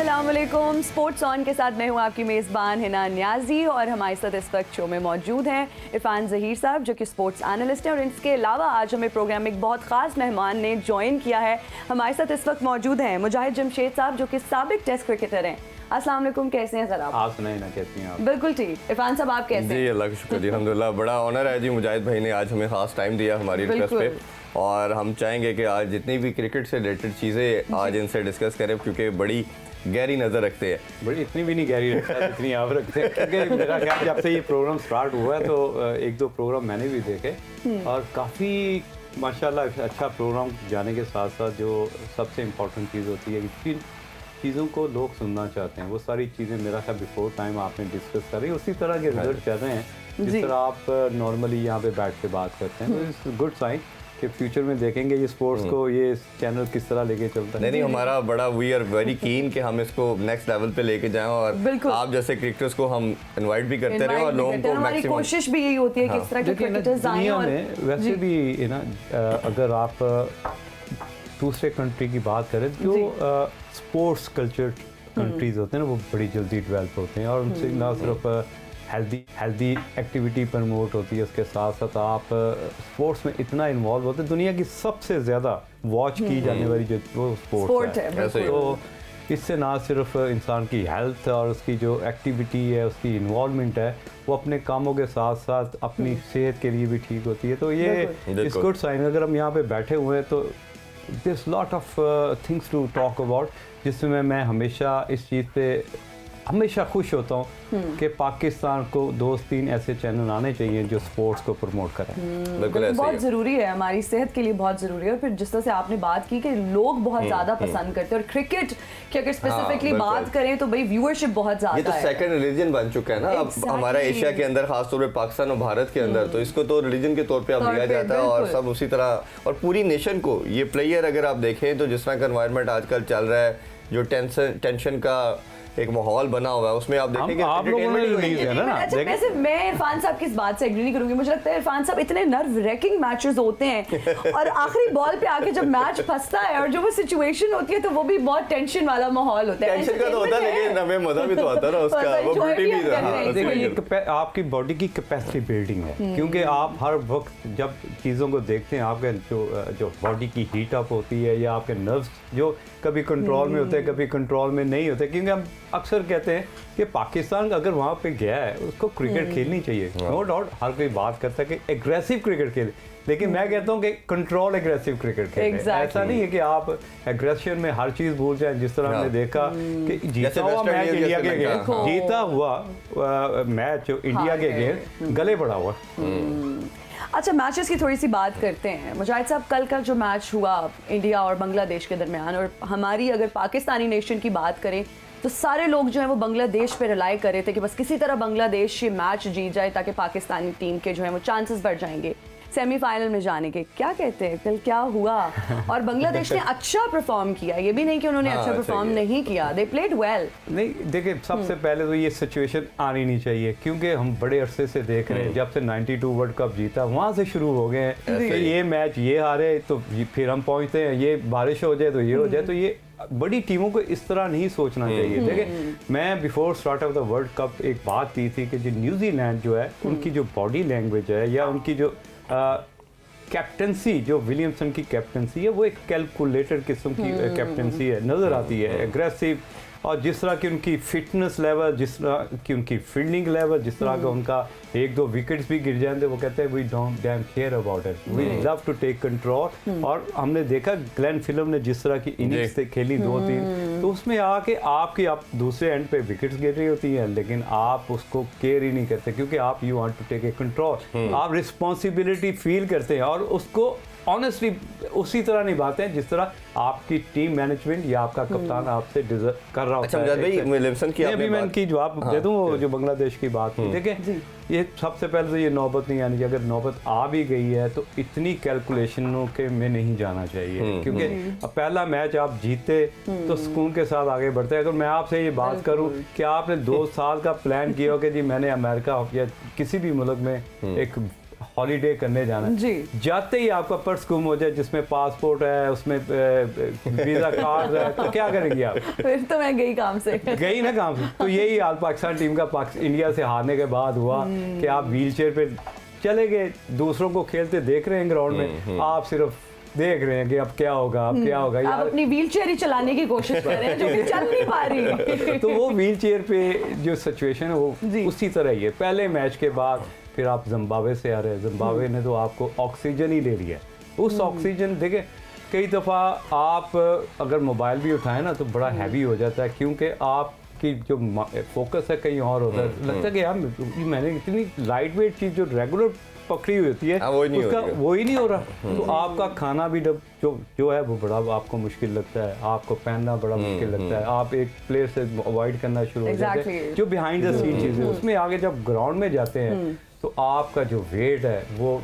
अस्सलाम वालेकुम। Sports on के साथ मैं हूँ आपकी मेज़बान हिना न्याजी और हमारे साथ इस वक्त शो में मौजूद हैं इरफान ज़हीर साहब जो कि स्पोर्ट्स एनालिस्ट हैं और इसके अलावा आज हमें प्रोग्राम में एक बहुत ख़ास मेहमान ने ज्वाइन किया है। हमारे साथ इस वक्त मौजूद हैं मुजाहिद जमशेद साहब जो कि साबिक टेस्ट क्रिकेटर हैं। अस्सलाम वालेकुम, कैसे हैं सर आप सुनाई ना, कैसी हैं आप? बिल्कुल ठीक। इरफान साहब आप कैसे हैं? जी अल्लाह का शुक्र जी, अल्हम्दुलिल्लाह। बड़ा ऑनर है जी, मुजाहिद भाई ने आज हमें ख़ास टाइम दिया हमारी रिक्वेस्ट पे, और हम चाहेंगे कि आज जितनी भी क्रिकेट से रिलेटेड चीज़ें आज इनसे डिस्कस करें क्योंकि बड़ी गहरी नज़र रखते हैं। बड़ी इतनी भी नहीं गहरी रखता है जितनी आप रखते हैं, क्योंकि मेरा ख्याल जब से ये प्रोग्राम स्टार्ट हुआ है तो एक दो प्रोग्राम मैंने भी देखे और काफ़ी माशाल्लाह अच्छा प्रोग्राम जाने के साथ साथ जो सबसे इम्पोर्टेंट चीज़ होती है कि जिन चीज़ों को लोग सुनना चाहते हैं वो सारी चीज़ें मेरा ख्याल बिफोर टाइम आपने डिस्कस कर रही है, उसी तरह के रिजल्ट चल रहे हैं जिस तरह आप नॉर्मली यहाँ पे बैठ के बात करते हैं। तो इट्स गुड साइन कि फ्यूचर में देखेंगे ये स्पोर्ट्स को, ये चैनल किस तरह लेके चलता है। नहीं, हमारा बड़ा वी आर वेरी कीन कि हम इसको नेक्स्ट लेवल पे लेके जाएं और आप जैसे क्रिकेटर्स को हम इन्वाइट भी करते रहे और लोगों को हमारी कोशिश भी यही होती है कि इस तरह के क्रिकेटर्स आएं। और वैसे भी ना अगर आप दूसरे कंट्री की बात करें जो स्पोर्ट्स कल्चर कंट्रीज होते हैं ना वो बड़ी जल्दी डेवलप होते हैं और उनसे ना सिर्फ हेल्दी एक्टिविटी प्रमोट होती है, उसके साथ साथ आप स्पोर्ट्स में इतना इन्वॉल्व होते हैं। दुनिया की सबसे ज़्यादा वॉच की जाने वाली जो वो स्पोर्ट्स है। तो इससे ना सिर्फ इंसान की हेल्थ और उसकी जो एक्टिविटी है, उसकी इन्वॉल्वमेंट है, वो अपने कामों के साथ साथ अपनी सेहत के लिए भी ठीक होती है। तो ये इस गुड साइन। अगर हम यहाँ पे बैठे हुए हैं तो this lot of things to talk about, जिसमें मैं हमेशा इस चीज़ पे हमेशा खुश होता हूँ कि पाकिस्तान को 2-3 ऐसे चैनल आने चाहिए जो स्पोर्ट्स को प्रमोट करें। बिल्कुल बहुत ज़रूरी है, हमारी सेहत के लिए बहुत ज़रूरी है। और फिर जिस तरह से आपने बात की कि लोग बहुत ज़्यादा पसंद करते हैं और क्रिकेट की अगर स्पेसिफिकली बात करें तो भाई व्यूअरशिप बहुत ज़्यादा है। ये तो सेकंड रिलीजन बन चुका है ना अब हमारा एशिया के अंदर, खासतौर पे पाकिस्तान और भारत के अंदर, तो इसको तो रिलीजन के तौर पे अब लिया जाता है और सब उसी तरह। और पूरी नेशन को ये प्लेयर अगर आप देखें तो जिस तरह का एनवायरनमेंट आजकल चल रहा है, जो टेंशन का एक माहौल बना हुआ है, उसमें आप देखेंगे आप लोगों ने रिलीज है ना। वैसे मैं इरफान साहब की इस बात से एग्री नहीं करूंगी। मुझे लगता है इरफान साहब इतने नर्व रेकिंग मैचेस होते हैं और आखिरी बॉल पे आके जब मैच फंसता है और जो वो सिचुएशन होती है तो वो भी बहुत टेंशन वाला माहौल होता है। टेंशन का तो होता है लेकिन हमें मजा भी तो आता है ना उसका, वो ब्यूटी भी है। देखिए आपकी बॉडी की कैपेसिटी बिल्डिंग है, क्योंकि आप हर वक्त जब चीज़ों को देखते हैं आपके जो बॉडी की हीट अप होती है या आपके नर्व्स जो कभी कंट्रोल में होते हैं कभी कंट्रोल में नहीं होते, क्योंकि हम अक्सर कहते हैं कि पाकिस्तान अगर वहाँ पे गया है उसको क्रिकेट खेलनी चाहिए, नो डाउट। हर कोई बात करता है कि एग्रेसिव क्रिकेट खेले, लेकिन मैं कहता हूँ कि कंट्रोल एग्रेसिव क्रिकेट खेले। ऐसा नहीं है कि आप एग्रेशन में हर चीज़ भूल जाएं, जिस तरह हमने देखा कि जीता हुआ मैच इंडिया के अगेंस्ट, जीता हुआ मैच इंडिया के अगेंस्ट गले पड़ा हुआ। अच्छा, मैचेस की थोड़ी सी बात करते हैं। मुजाहिद साहब, कल का जो मैच हुआ इंडिया और बांग्लादेश के दरमियान, और हमारी अगर पाकिस्तानी नेशन की बात करें तो सारे लोग जो हैं वो बांग्लादेश पे रिलाई कर रहे थे कि बस किसी तरह बांग्लादेश ये मैच जीत जाए ताकि पाकिस्तानी टीम के जो है वो चांसेस बढ़ जाएंगे सेमीफाइनल में जाने के। क्या कहते हैं, कल क्या हुआ? और बांग्लादेश ने अच्छा परफॉर्म किया, ये भी नहीं कि उन्होंने अच्छा परफॉर्म नहीं किया, दे प्लेड वेल। नहीं देखिए, सबसे पहले तो ये सिचुएशन आनी नहीं चाहिए, क्योंकि हम बड़े अरसे से देख रहे हैं, जब से 92 वर्ल्ड कप जीता वहाँ से शुरू हो गए हैं तो ये मैच ये हारे तो फिर हम पहुँचते हैं, ये बारिश हो जाए तो ये हो जाए। तो ये बड़ी टीमों को इस तरह नहीं सोचना चाहिए। देखिए, मैं before start of the world cup एक बात की थी कि जो न्यूजीलैंड जो है उनकी जो बॉडी लैंग्वेज है या उनकी जो कैप्टनसी, जो विलियमसन की कैप्टनसी है, वो एक कैलकुलेटेड किस्म की कैप्टनसी है, नज़र आती है एग्रेसिव। और जिस तरह की उनकी फिटनेस लेवल, जिस तरह की उनकी फील्डिंग लेवल, जिस तरह का उनका 1-2 विकेट्स भी गिर जाते वो कहते हैं we don't damn care about it, we love to take control. और हमने देखा ग्लेन फिल्म ने जिस तरह की इनिंग्स खेली 2-3, तो उसमें आके आपकी आप दूसरे एंड पे विकेट्स गिर रही होती हैं लेकिन आप उसको केयर ही नहीं करते, क्योंकि आप you want to take a control, आप रिस्पॉन्सिबिलिटी फील करते हैं और उसको ऑनेस्टली उसी तरह निभाते हैं जिस तरह आपकी टीम मैनेजमेंट या आपका कप्तान आपसे डिजर्व कर रहा होता है। अच्छा भाई, विलियमसन की अभी मैं इनकी जवाब दे दूं, जो बांग्लादेश की बात की। देखें, ये सबसे पहले तो ये नौबत नहीं आनी चाहिए। अगर नौबत आ भी गई है तो इतनी कैलकुलेशनों के में नहीं जाना चाहिए, क्योंकि अब पहला मैच आप जीते तो सुकून के साथ आगे बढ़ते हैं। अगर मैं आपसे ये बात करूं कि आपने 2 साल का प्लान किया हो कि जी मैंने अमेरिका या किसी भी मुल्क में एक हॉलीडे करने जाना है, जी। जाते ही आपका पर्स गुम हो जाए जिसमें पासपोर्ट है, उसमें वीज़ा कार्ड है, तो क्या करेंगे आप? फिर तो मैं गई काम से। गई ना काम से। तो यही हाल पाकिस्तान टीम का इंडिया से हारने के बाद हुआ कि आप व्हील चेयर पे चले गए, दूसरों को खेलते देख रहे हैं ग्राउंड में, आप सिर्फ देख रहे हैं कि अब क्या होगा, अब क्या होगा। आप अपनी व्हील चेयर ही चलाने की कोशिश कर रहे हैं जो कि चल नहीं पा रही। तो वो व्हील चेयर पे जो सिचुएशन है जी। वो उसी तरह ही है। पहले मैच के बाद फिर आप जिम्बाब्वे से आ रहे हैं, जिम्बाब्वे ने तो आपको ऑक्सीजन ही ले लिया। उस ऑक्सीजन देखे कई दफ़ा आप अगर मोबाइल भी उठाएं ना तो बड़ा हैवी हो जाता है, क्योंकि आपकी जो फोकस है कहीं और होता है। लगता है कि यार मैंने इतनी लाइट वेट चीज़ जो रेगुलर पकड़ी हुई होती है उसका वो ही नहीं हो रहा। तो आपका खाना भी जो है वो बड़ा आपको मुश्किल लगता है, आपको पहनना बड़ा मुश्किल लगता है, आप एक प्लेयर से अवॉइड करना शुरू हो जाते हैं। जो बिहाइंड द सीन चीज़ें उसमें आगे जब ग्राउंड में जाते हैं तो आपका जो वेट है वो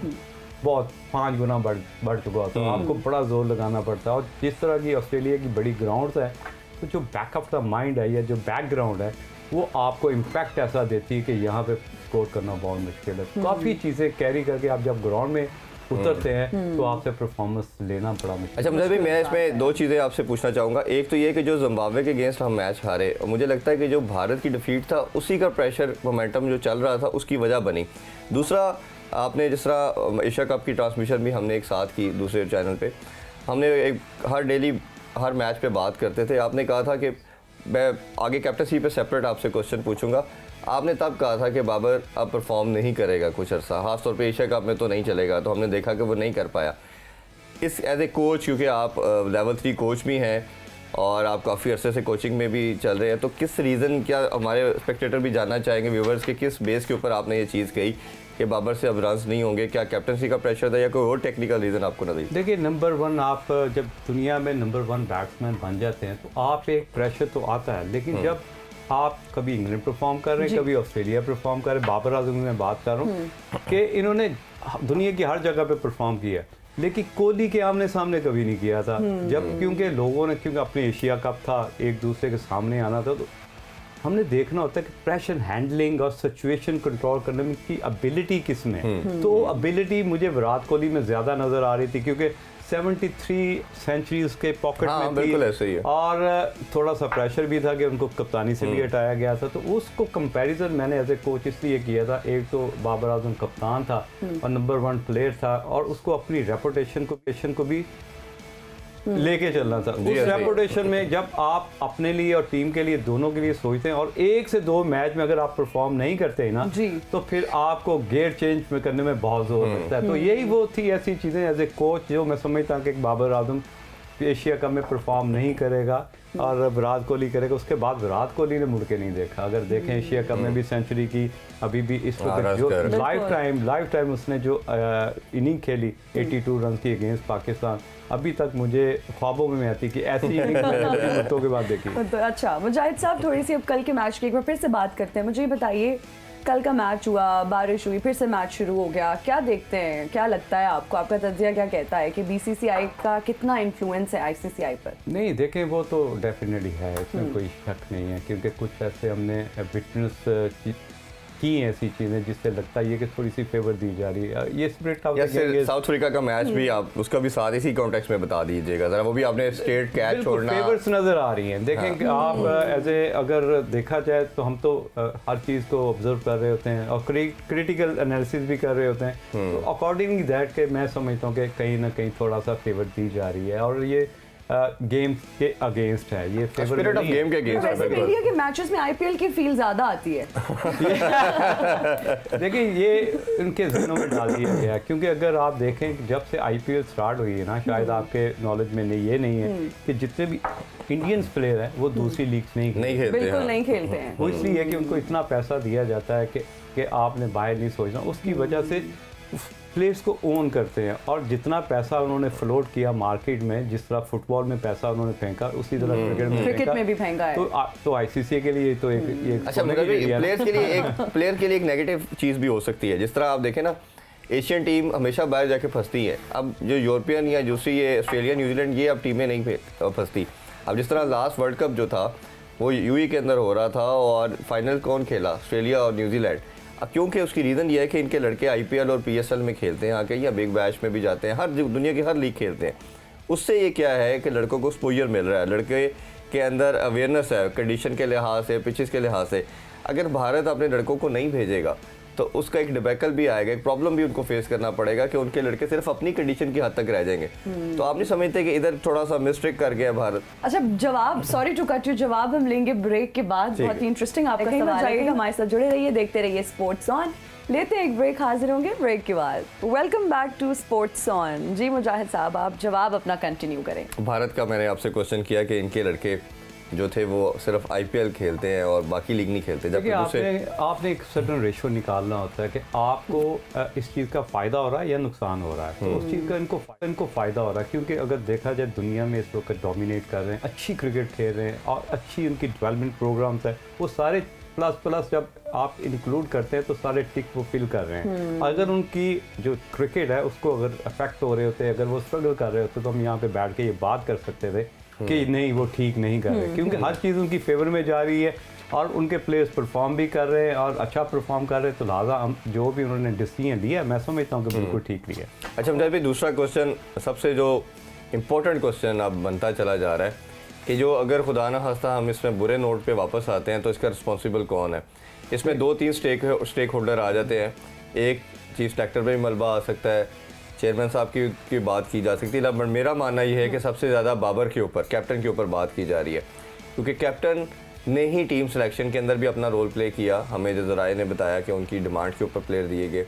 बहुत 5 गुना बढ़ चुका होता है, आपको बड़ा जोर लगाना पड़ता है। और जिस तरह की ऑस्ट्रेलिया की बड़ी ग्राउंड्स है तो जो बैक ऑफ द माइंड है या जो बैकग्राउंड है वो आपको इम्पैक्ट ऐसा देती है कि यहाँ पे स्कोर करना बहुत मुश्किल है। काफ़ी चीज़ें कैरी करके आप जब ग्राउंड में उतरते हैं तो आपसे परफॉर्मेंस लेना बड़ा मुश्किल। अच्छा मुझे भी मैं इसमें 2 चीज़ें आपसे पूछना चाहूँगा। एक तो ये कि जो जिम्बाब्वे के अगेंस्ट हम मैच हारे, मुझे लगता है कि जो भारत की डिफीट था उसी का प्रेशर मोमेंटम जो चल रहा था उसकी वजह बनी। दूसरा, आपने जिस तरह एशिया कप की ट्रांसमिशन भी हमने एक साथ की दूसरे चैनल पे, हमने एक हर मैच पे बात करते थे। आपने कहा था कि मैं आगे कैप्टनसी पे सेपरेट आपसे क्वेश्चन पूछूंगा। आपने तब कहा था कि बाबर अब परफॉर्म नहीं करेगा कुछ अर्सा, खासतौर पे एशिया कप में तो नहीं चलेगा, तो हमने देखा कि वो नहीं कर पाया। इस एज ए कोच, क्योंकि आप लेवल 3 कोच भी हैं और आप काफ़ी अरसे से कोचिंग में भी चल रहे हैं, तो किस रीज़न, क्या हमारे स्पेक्टेटर भी जानना चाहेंगे व्यूवर्स के, किस बेस के ऊपर आपने ये चीज़ कही कि बाबर से अब रन्स नहीं होंगे? क्या कैप्टनसी का प्रेशर था या कोई और टेक्निकल रीज़न आपको नजर? देखिए, नंबर 1 आप जब दुनिया में नंबर 1 बैट्समैन बन जाते हैं तो आप एक प्रेशर तो आता है, लेकिन जब आप कभी इंग्लैंड परफॉर्म कर रहे हैं, कभी ऑस्ट्रेलिया परफॉर्म कर रहे हैं, बाबर आजम की मैं बात कर रहा हूँ कि इन्होंने दुनिया की हर जगह पे परफॉर्म किया, लेकिन कोहली के आमने सामने कभी नहीं किया था। जब क्योंकि लोगों ने, क्योंकि अपने एशिया कप था, एक दूसरे के सामने आना था, तो हमने देखना होता है कि प्रेशर हैंडलिंग और सिचुएशन कंट्रोल करने में की एबिलिटी किस में है। तो एबिलिटी मुझे विराट कोहली में ज़्यादा नज़र आ रही थी, क्योंकि 73 सेंचुरीज के पॉकेट में बिल्कुल ऐसे ही है। और थोड़ा सा प्रेशर भी था कि उनको कप्तानी से भी हटाया गया था। तो उसको कंपैरिजन मैंने एज ए कोच इसलिए किया था, एक तो बाबर आजम कप्तान था और नंबर 1 प्लेयर था, और उसको अपनी रेपुटेशन को भी लेके चलना था। उस रेपुटेशन में जब आप अपने लिए और टीम के लिए, दोनों के लिए सोचते हैं, और 1 से 2 मैच में अगर आप परफॉर्म नहीं करते हैं ना, तो फिर आपको गेयर चेंज में करने में बहुत जोर लगता है। तो यही वो थी ऐसी चीज़ें एज ए कोच जो मैं समझता हूँ कि बाबर आजम एशिया कप में परफॉर्म नहीं करेगा और विराट कोहली करेगा। उसके बाद विराट कोहली ने मुड़ के नहीं देखा। अगर देखें एशिया कप में भी सेंचुरी की, अभी भी इस वक्त जो लाइफ टाइम उसने जो इनिंग खेली 82 रन की अगेंस्ट पाकिस्तान, अभी तक मुझे ख्वाबों में आती कि ऐसी इनिंग मैंने मुद्दों के बाद देखी। तो अच्छा मुजाहिद साहब, थोड़ी सी अब कल के मैच की एक बार फिर से बात करते हैं। मुझे ये बताइए, कल का मैच हुआ, बारिश हुई, फिर से मैच शुरू हो गया, क्या देखते हैं, क्या लगता है आपको, आपका तज्जिया क्या कहता है कि बीसीसीआई का कितना इन्फ्लुएंस है आईसीसीआई पर? नहीं, देखें वो तो डेफिनेटली है, इसमें कोई शक नहीं है, क्योंकि कुछ ऐसे हमने विटनेस की ऐसी चीज़ें जिससे लगता है कि थोड़ी सी फेवर दी जा रही है। ये स्पिरिट का साउथ अफ्रीका का मैच भी आप उसका भी साथ इसी कॉन्टेक्स्ट में बता दीजिएगा जरा, वो भी आपने स्ट्रेट कैच छोड़ना, फेवर्स नज़र आ रही हैं। देखें कि आप एज ए अगर देखा जाए तो हम तो हर चीज़ को ऑब्जर्व कर रहे होते हैं और क्रिटिकल एनालिसिस भी कर रहे होते हैं, तो अकॉर्डिंग दैट के मैं समझता हूँ कि कहीं ना कहीं थोड़ा सा फेवर दी जा रही है, और ये गेम के अगेंस्ट है, ये स्पिरिट ऑफ गेम के अगेंस्ट है। वैसे इंडिया के मैचेस में आईपीएल की फील ज्यादा आती है। देखिए, ये उनके ज़हनों में डाल दिया गया, क्योंकि अगर आप देखें जब से आईपीएल स्टार्ट हुई है ना, शायद आपके नॉलेज में ये नहीं है कि जितने भी इंडियंस प्लेयर हैं वो दूसरी लीग्स नहीं खेलते, बिल्कुल नहीं खेलते हैं। वो इसलिए है कि उनको इतना पैसा दिया जाता है कि आपने बाहर नहीं सोचना, उसकी वजह से प्लेयर्स को ओन करते हैं, और जितना पैसा उन्होंने फ्लोट किया मार्केट में, जिस तरह फुटबॉल में पैसा उन्होंने फेंका, उसी तरह क्रिकेट में भी फेंका है। तो आईसीसी के लिए तो एक अच्छा, प्लेयर के लिए एक नेगेटिव चीज़ भी हो सकती है। जिस तरह आप देखें ना, एशियन टीम हमेशा बाहर जाके फंसती है। अब जो यूरोपियन या दूसरी ये ऑस्ट्रेलिया, न्यूजीलैंड, ये अब टीमें नहीं फंसती। अब जिस तरह लास्ट वर्ल्ड कप जो था वो यूएई के अंदर हो रहा था, और फाइनल कौन खेला? ऑस्ट्रेलिया और न्यूजीलैंड। क्योंकि उसकी रीज़न ये है कि इनके लड़के IPL और PSL में खेलते हैं आके, या बिग बैश में भी जाते हैं, हर दुनिया की हर लीग खेलते हैं। उससे ये क्या है कि लड़कों को एक्सपोजर मिल रहा है, लड़के के अंदर अवेयरनेस है कंडीशन के लिहाज से, पिचेस के लिहाज से। अगर भारत अपने लड़कों को नहीं भेजेगा तो उसका एक डिबैकल भी आएगा, एक प्रॉब्लम भी उनको फेस करना पड़ेगा कि उनके लड़के सिर्फ अपनी कंडीशन की हद तक रह जाएंगे। तो आप नहीं समझते कि इधर थोड़ा सा मिस्टेक कर गया भारत? अच्छा, जवाब, सॉरी टू कट यू, जवाब हम लेंगे ब्रेक के बाद। बहुत ही इंटरेस्टिंग आपका सवाल है, हमारे साथ जुड़े रहिए, देखते रहिए स्पोर्ट्स ऑन। लेते हैं एक ब्रेक, हाजिर होंगे ब्रेक के बाद। Welcome back to sports on. जी मुजाहिद साहब, आप जवाब अपना कंटिन्यू करें। भारत का मैंने आपसे क्वेश्चन किया कि इनके लड़के जो थे वो सिर्फ IPL खेलते हैं और बाकी लीग नहीं खेलते। जबकि आपने एक सर्टन रेशो निकालना होता है कि आपको इस चीज़ का फ़ायदा हो रहा है या नुकसान हो रहा है। तो उस चीज़ का इनको फ़ायदा हो रहा है, क्योंकि अगर देखा जाए दुनिया में इस वक्त डोमिनेट कर रहे हैं, अच्छी क्रिकेट खेल रहे हैं और अच्छी उनकी डेवलपमेंट प्रोग्राम्स है, वो सारे प्लस जब आप इंक्लूड करते हैं तो सारे टिक वो फिल कर रहे हैं। अगर उनकी जो क्रिकेट है उसको अगर अफेक्ट हो रहे होते, अगर वो स्ट्रगल कर रहे होते, तो हम यहाँ पे बैठ के ये बात कर सकते थे कि नहीं वो ठीक नहीं कर रहे, क्योंकि हर चीज़ उनकी फेवर में जा रही है और उनके प्लेयर्स परफॉर्म भी कर रहे हैं और अच्छा परफॉर्म कर रहे हैं। तो लिहाजा हम जो भी उन्होंने डिसीजन लिया, मैं समझता हूँ कि बिल्कुल ठीक लिया। अच्छा मुझे भी दूसरा क्वेश्चन, सबसे जो इम्पोर्टेंट क्वेश्चन अब बनता चला जा रहा है कि जो अगर खुदा ना खास्ता हम इसमें बुरे नोट पे वापस आते हैं तो इसका रिस्पॉन्सिबल कौन है? इसमें 2-3 स्टेक होल्डर आ जाते हैं। एक चीफ सेलेक्टर पे भी मलबा आ सकता है, चेयरमैन साहब की बात की जा सकती है, बट मेरा मानना ये है कि सबसे ज़्यादा बाबर के ऊपर, कैप्टन के ऊपर बात की जा रही है, क्योंकि कैप्टन ने ही टीम सिलेक्शन के अंदर भी अपना रोल प्ले किया। हमें जो ज़राए ने बताया कि उनकी डिमांड के ऊपर प्लेयर दिए गए,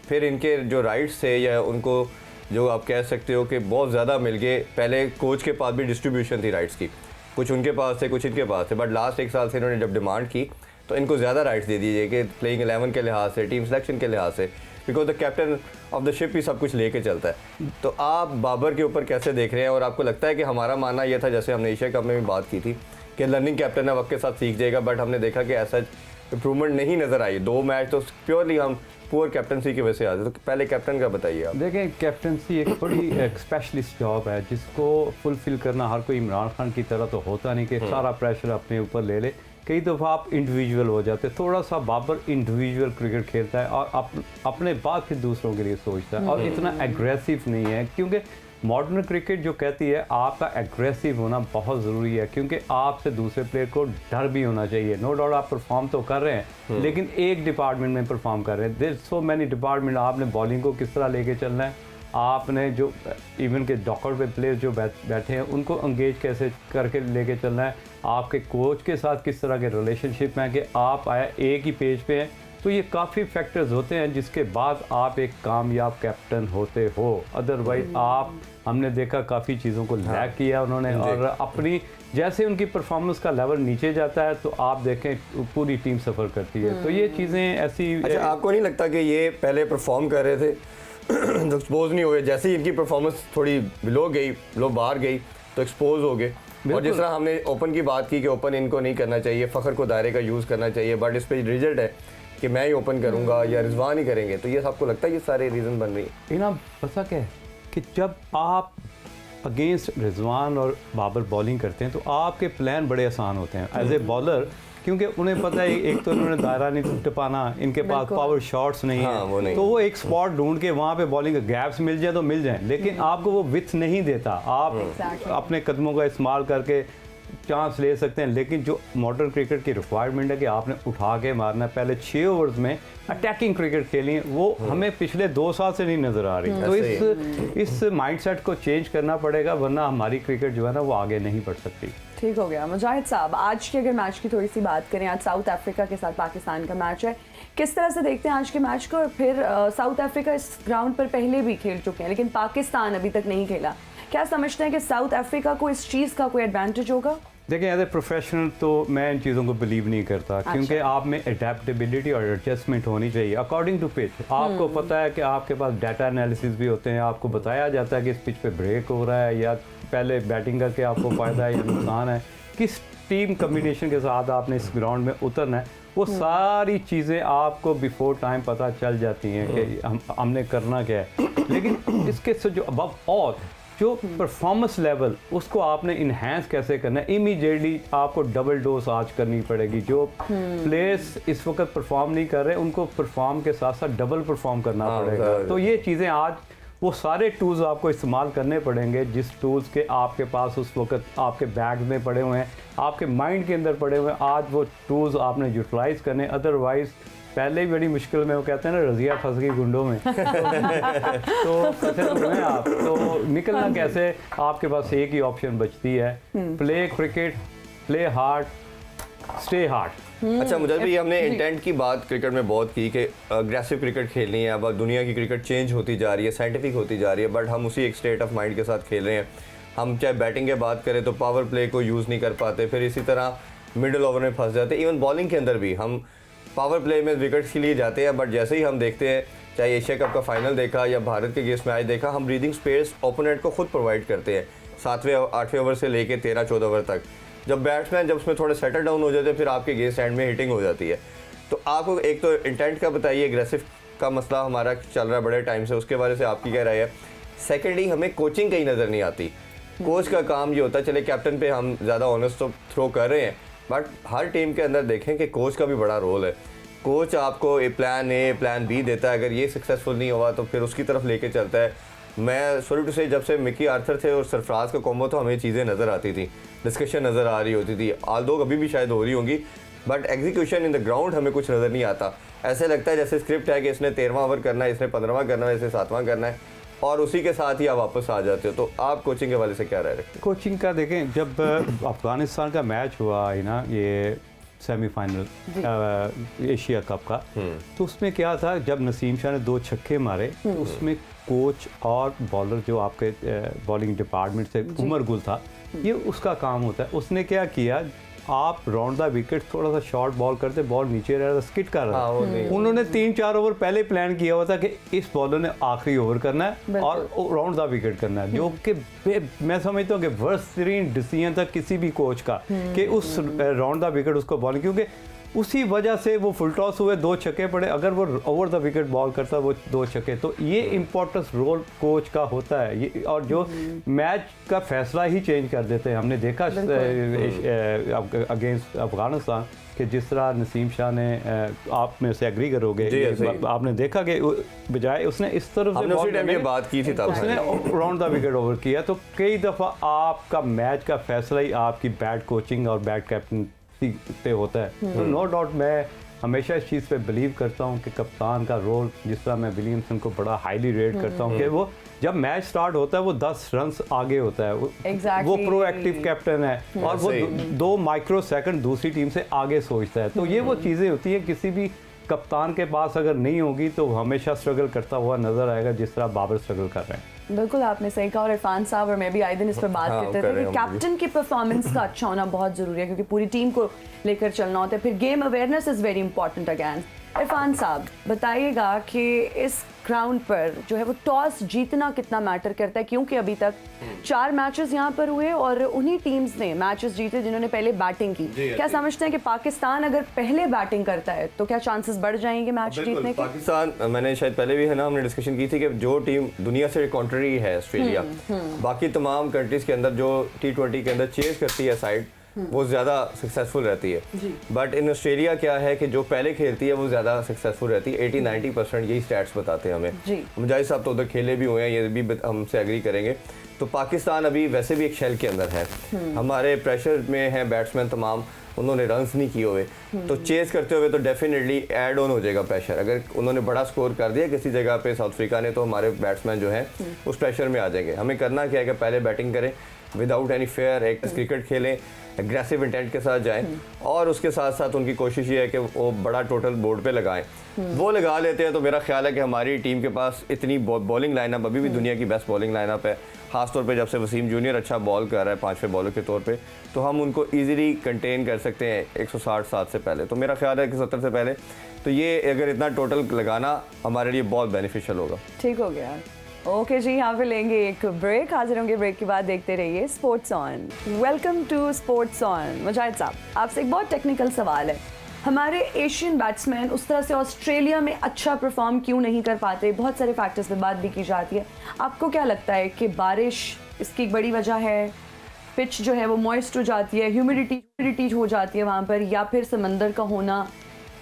फिर इनके जो राइट्स थे या उनको जो आप कह सकते हो कि बहुत ज़्यादा मिल गए। पहले कोच के पास भी डिस्ट्रीब्यूशन थी राइट्स की, कुछ उनके पास थे कुछ इनके पास थे, बट लास्ट 1 साल से इन्होंने जब डिमांड की तो इनको ज़्यादा राइट्स दे दिए कि प्लेइंग 11 के लिहाज से, टीम सिलेक्शन के लिहाज से, because the captain of the ship ही सब कुछ लेके चलता है। तो आप बाबर के ऊपर कैसे देख रहे हैं? और आपको लगता है कि हमारा मानना यह था, जैसे हमने एशिया कप में भी बात की थी, कि लर्निंग कैप्टन है, वक्त के साथ सीख जाएगा, बट हमने देखा कि ऐसा इंप्रूवमेंट नहीं नज़र आई। 2 मैच तो प्योरली हम पुअर कैप्टनसी की वजह से आते। तो पहले कैप्टन का बताइए आप। देखें, कैप्टनसी एक बड़ी एक स्पेशलिस्ट जॉब है जिसको फुलफिल करना हर कोई इमरान खान की तरह तो होता नहीं कि सारा प्रेशर अपने ऊपर ले ले। कई दफ़ा आप इंडिविजुअल हो जाते, थोड़ा सा बाबर इंडिविजुअल क्रिकेट खेलता है और अपने बाद फिर दूसरों के लिए सोचता है और इतना एग्रेसिव नहीं है, क्योंकि मॉडर्न क्रिकेट जो कहती है आपका एग्रेसिव होना बहुत ज़रूरी है, क्योंकि आपसे दूसरे प्लेयर को डर भी होना चाहिए। नो डाउट आप परफॉर्म तो कर रहे हैं, लेकिन एक डिपार्टमेंट में परफॉर्म कर रहे हैं। There so many department. आपने बॉलिंग को किस तरह लेके चलना है, आपने जो इवन के डॉकर पे प्लेयर जो बैठे हैं उनको एंगेज कैसे करके लेके चलना है, आपके कोच के साथ किस तरह के रिलेशनशिप में है कि आप आया एक ही पेज पे हैं। तो ये काफ़ी फैक्टर्स होते हैं जिसके बाद आप एक कामयाब कैप्टन होते हो। अदरवाइज आप, हमने देखा काफ़ी चीज़ों को लैक किया उन्होंने, और अपनी जैसे उनकी परफॉर्मेंस का लेवल नीचे जाता है तो आप देखें पूरी टीम सफ़र करती है। तो ये चीज़ें ऐसी। अच्छा, आपको नहीं लगता कि ये पहले परफॉर्म कर रहे थे तो एक्सपोज नहीं हुए, जैसे ही इनकी परफॉर्मेंस थोड़ी लो गई, लो बाहर गई तो एक्सपोज हो गए? और जिस तरह हमने ओपन की बात की कि ओपन इनको नहीं करना चाहिए, फ़खर को दायरे का यूज़ करना चाहिए, बट इस पर रिजल्ट है कि मैं ही ओपन करूंगा या रिजवान ही करेंगे, तो ये आपको लगता है ये सारे रीज़न बन रही है? ना पता क्या है कि जब आप अगेंस्ट रिजवान और बाबर बॉलिंग करते हैं तो आपके प्लान बड़े आसान होते हैं एज ए बॉलर, क्योंकि उन्हें पता है एक तो इन्होंने दायरा नहीं टपाना, इनके पास पावर शॉट्स नहीं है, वो नहीं। तो वो एक स्पॉट ढूंढ के वहाँ पे बॉलिंग गैप्स मिल जाए तो मिल जाए, लेकिन आपको वो विथ नहीं देता। आप अपने कदमों का इस्तेमाल करके चांस ले सकते हैं, लेकिन जो मॉडर्न क्रिकेट की रिक्वायरमेंट है कि आपने उठा के मारना है, पहले 6 ओवर्स में अटैकिंग क्रिकेट खेली है, वो हमें पिछले 2 साल से नहीं नज़र आ रही। तो इस माइंडसेट को चेंज करना पड़ेगा, वरना हमारी क्रिकेट जो है ना वो आगे नहीं बढ़ सकती। ठीक हो गया। मुजाहिद साहब, आज के अगर मैच की थोड़ी सी बात करें, आज साउथ अफ्रीका के साथ पाकिस्तान का मैच है, किस तरह से देखते हैं आज के मैच को? और फिर साउथ अफ्रीका इस ग्राउंड पर पहले भी खेल चुके हैं, लेकिन पाकिस्तान अभी तक नहीं खेला। क्या समझते हैं कि साउथ अफ्रीका को इस चीज़ का कोई एडवांटेज होगा? देखिए, एज ए प्रोफेशनल तो मैं इन चीज़ों को बिलीव नहीं करता। अच्छा। क्योंकि आप में अडेप्टेबिलिटी और एडजस्टमेंट होनी चाहिए अकॉर्डिंग टू पिच। आपको पता है कि आपके पास डाटा एनालिसिस भी होते हैं, आपको बताया जाता है कि इस पिच पे ब्रेक हो रहा है या पहले बैटिंग करके आपको फ़ायदा है या नुकसान है, किस टीम कम्बिनेशन के साथ आपने इस ग्राउंड में उतरना है, वो सारी चीज़ें आपको बिफोर टाइम पता चल जाती हैं कि हमने करना क्या है। लेकिन इसके से जो अबव ऑल जो परफॉर्मेंस लेवल उसको आपने इन्हेंस कैसे करना है, इमीडिएटली आपको डबल डोज आज करनी पड़ेगी। जो प्लेयर्स इस वक्त परफॉर्म नहीं कर रहे उनको परफॉर्म के साथ साथ डबल परफॉर्म करना पड़ेगा। तो ये चीज़ें आज वो सारे टूल्स आपको इस्तेमाल करने पड़ेंगे जिस टूल्स के आपके पास उस वक्त आपके बैग में पड़े हुए हैं, आपके माइंड के अंदर पड़े हुए हैं। आज वो टूल्स आपने यूटिलाइज करने, अदरवाइज पहले ही बड़ी मुश्किल में, वो कहते हैं ना रजिया फंस गई गुंडों में तो फंसे हुए हैं आप, तो निकलना कैसे? आपके पास एक ही ऑप्शन बचती है, play cricket, play hard, stay hard. अच्छा मुझे भी हमने इंटेंट की बात क्रिकेट में बहुत की कि अग्रेसिव क्रिकेट खेलनी है। अब दुनिया की क्रिकेट चेंज होती जा रही है, साइंटिफिक होती जा रही है, बट हम उसी एक स्टेट ऑफ माइंड के साथ खेल रहे हैं। हम चाहे बैटिंग की बात करें तो पावर प्ले को यूज़ नहीं कर पाते, फिर इसी तरह मिडिल ओवर में फंस जाते। इवन बॉलिंग के अंदर भी हम पावर प्ले में विकेट्स के लिए जाते हैं, बट जैसे ही हम देखते हैं, चाहे एशिया कप का फाइनल देखा या भारत के अगेंस्ट मैच देखा, हम ब्रीदिंग स्पेस ओपोनेंट को खुद प्रोवाइड करते हैं 7वें 8वें ओवर से लेके 13-14 ओवर तक। जब बैट्समैन जब उसमें थोड़े सेटल डाउन हो जाते हैं, फिर आपके अगेंस्ट एंड में हिटिंग हो जाती है। तो आपको एक तो इंटेंट का बताइए, एग्रेसिव का मसला हमारा चल रहा है बड़े टाइम से, उसके बारे से आपकी क्या राय है? सेकेंडली हमें कोचिंग कहीं नज़र नहीं आती। कोच का काम ये होता है, चले कैप्टन पे हम ज़्यादा ऑनर्स तो थ्रो कर रहे हैं, बट हर टीम के अंदर देखें कि कोच का भी बड़ा रोल है। कोच आपको प्लान ए प्लान बी देता है, अगर ये सक्सेसफुल नहीं हुआ तो फिर उसकी तरफ लेके चलता है। मैं सॉरी टू से जब से मिकी आर्थर थे और सरफराज का कॉम्बो, तो हमें चीज़ें नज़र आती थी, डिस्कशन नज़र आ रही होती थी, आल दो अभी भी शायद हो रही होंगी, but execution in the ground हमें कुछ नज़र नहीं आता। ऐसे लगता है जैसे स्क्रिप्ट है कि इसने 13वां ओवर करना है, इसने 15वां करना है, इसने 7वां करना है, और उसी के साथ ही आप वापस आ जाते हो। तो आप कोचिंग के वाले से क्या राय रखते हैं? कोचिंग का देखें, जब अफगानिस्तान का मैच हुआ है ना, ये सेमीफाइनल एशिया कप का, तो उसमें क्या था, जब नसीम शाह ने 2 छक्के मारे तो उसमें कोच और बॉलर जो आपके बॉलिंग डिपार्टमेंट से उमर गुल था, ये उसका काम होता है। उसने क्या किया, आप राउंड द विकेट थोड़ा सा शॉर्ट बॉल करते, बॉल नीचे रह रहा था, स्किट कर रहा था। उन्होंने 3-4 ओवर पहले प्लान किया हुआ था कि इस बॉलर ने आखिरी ओवर करना है और राउंड द विकेट करना है, जो कि मैं समझता हूँ कि वर्स्ट तरीन डिसीजन था किसी भी कोच का कि उस राउंड द विकेट उसको बॉल, क्योंकि उसी वजह से वो फुल टॉस हुए, 2 छक्के पड़े। अगर वो ओवर द विकेट बॉल करता वो 2 छक्के, तो ये इम्पोर्टेंस रोल कोच का होता है ये, और जो मैच का फैसला ही चेंज कर देते हैं। हमने देखा अगेंस्ट अफगानिस्तान कि जिस तरह नसीम शाह ने, आप में से एग्री करोगे, आपने देखा कि बजाय उसने इस तरफ से उसी टाइम ये बात की थी, तब उसने राउंड द विकेट ओवर किया। तो कई दफ़ा आपका मैच का फैसला ही आपकी बैड कोचिंग और बैड कैप्टन पे होता है। तो नो डाउट मैं हमेशा इस चीज़ पे बिलीव करता हूँ कि कप्तान का रोल, जिस तरह मैं विलियमसन को बड़ा हाईली रेट करता हूँ कि वो जब मैच स्टार्ट होता है वो 10 रन आगे होता है, वो प्रोएक्टिव कैप्टन है और वो 2 माइक्रो सेकंड दूसरी टीम से आगे सोचता है। तो ये वो चीज़ें होती है, किसी भी कप्तान के पास अगर नहीं होगी तो हमेशा स्ट्रगल करता हुआ नजर आएगा, जिस तरह बाबर स्ट्रगल कर रहे हैं। बिल्कुल आपने सही कहा, और इरफान साहब और मैं भी आए दिन इस पर बात करते थे कि कैप्टन की परफॉर्मेंस का अच्छा होना बहुत ज़रूरी है, क्योंकि पूरी टीम को लेकर चलना होता है। फिर game awareness is very important again. Irfan साहब बताइएगा कि इस ग्राउंड पर जो है वो टॉस जीतना कितना मैटर करता है, क्योंकि अभी तक 4 मैचेस यहाँ पर हुए और उन्हीं टीम्स ने मैचेस जीते जिन्होंने पहले बैटिंग की। क्या समझते हैं कि पाकिस्तान अगर पहले बैटिंग करता है तो क्या चांसेस बढ़ जाएंगे मैच जीतने के? पाकिस्तान, मैंने शायद पहले भी है ना, हमने डिस्कशन की थी कि जो टीम दुनिया से कॉन्ट्ररी है ऑस्ट्रेलिया, बाकी तमाम कंट्रीज के अंदर जो T20 के अंदर चेज करती है साइड, वो ज़्यादा सक्सेसफुल रहती है। बट इन ऑस्ट्रेलिया क्या है कि जो पहले खेलती है वो ज़्यादा सक्सेसफुल रहती है। 80-90% यही स्टैट्स बताते हैं हमें। मुजाहिद साहब तो उधर खेले भी हुए हैं, ये भी हमसे एग्री करेंगे। तो पाकिस्तान अभी वैसे भी एक शेल के अंदर है, हमारे प्रेशर में है बैट्समैन तमाम, उन्होंने रन्स नहीं किए हुए, तो चेस करते हुए तो डेफिनेटली ऐड ऑन हो जाएगा प्रेशर। अगर उन्होंने बड़ा स्कोर कर दिया किसी जगह पे साउथ अफ्रीका ने, तो हमारे बैट्समैन जो हैं उस प्रेशर में आ जाएंगे। हमें करना क्या है कि पहले बैटिंग करें, विदाउट एनी फेयर एक क्रिकेट खेलें, एग्रेसिव इंटेंट के साथ जाएं, और उसके साथ साथ उनकी कोशिश ये है कि वो बड़ा टोटल बोर्ड पे लगाएं। वो लगा लेते हैं तो मेरा ख्याल है कि हमारी टीम के पास इतनी बॉलिंग लाइनअप अभी भी दुनिया की बेस्ट बॉलिंग लाइनअप है, खासतौर पे जब से वसीम जूनियर अच्छा बॉल कर रहा है 5वें बॉलर के तौर पे, तो हम उनको इजीली कंटेन कर सकते हैं 160 से पहले। तो मेरा ख्याल है कि 70 से पहले, तो ये अगर इतना टोटल लगाना हमारे लिए बहुत बेनिफिशियल होगा। ठीक हो गया। ओके जी, यहाँ पे लेंगे एक ब्रेक, हाजिर होंगे ब्रेक के बाद। देखते रहिए sports on. Welcome to sports on. Mujahid साहब, आपसे एक बहुत टेक्निकल सवाल है। हमारे एशियन बैट्समैन उस तरह से ऑस्ट्रेलिया में अच्छा परफॉर्म क्यों नहीं कर पाते? बहुत सारे फैक्टर्स पे बात भी की जाती है। आपको क्या लगता है कि बारिश इसकी एक बड़ी वजह है पिच जो है वो मॉइस्ट हो जाती है, ह्यूमिडिटी हो जाती है वहाँ पर, या फिर समंदर का होना?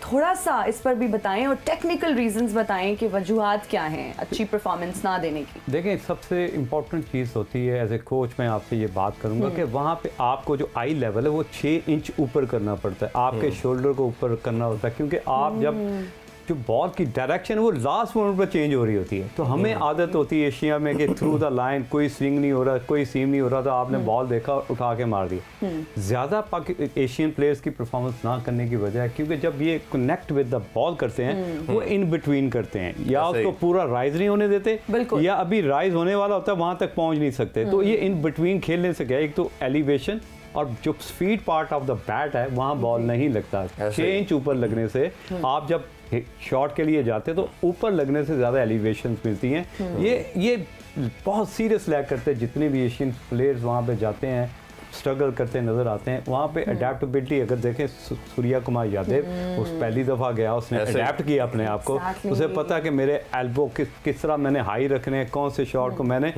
थोड़ा सा इस पर भी बताएं और टेक्निकल रीजंस बताएं कि वजूहात क्या हैं अच्छी परफॉर्मेंस ना देने की। देखें, सबसे इम्पॉर्टेंट चीज़ होती है एज ए कोच, मैं आपसे ये बात करूंगा कि वहाँ पे आपको जो आई लेवल है वो 6 इंच ऊपर करना पड़ता है, आपके शोल्डर को ऊपर करना होता है, क्योंकि आप जब जो बॉल की डायरेक्शन वो लास्ट मोमेंट पर चेंज हो रही होती है। तो हमें आदत होती है एशिया में कि थ्रू द लाइन कोई स्विंग नहीं हो रहा, कोई सीम नहीं हो रहा, तो आपने बॉल देखा उठा के मार दिया। ज़्यादा एशियन प्लेयर्स की परफॉर्मेंस ना करने की वजह है क्योंकि जब ये कनेक्ट विद द बॉल करते हैं वो इन बिटवीन करते हैं, या उसको पूरा राइज नहीं होने देते, या अभी राइज होने वाला होता है वहाँ तक पहुँच नहीं सकते। तो ये इन बिटवीन खेलने से क्या है, एक तो एलिवेशन और जो speed part of the bat है वहाँ बॉल नहीं लगता। 6 इंच ऊपर लगने से आप जब शॉट के लिए जाते तो ऊपर लगने से ज़्यादा एलिवेशन मिलती हैं। ये बहुत सीरियस लैग करते हैं जितने भी एशियन प्लेयर्स वहाँ पे जाते हैं, स्ट्रगल करते नज़र आते हैं। वहाँ पे अडेप्टेबिलिटी अगर देखें, सूर्या कुमार यादव उस पहली दफ़ा गया, उसने अडेप्ट किया अपने आप को, उसे पता कि मेरे एल्बो किस तरह मैंने हाई रखने हैं, कौन से शॉट को मैंने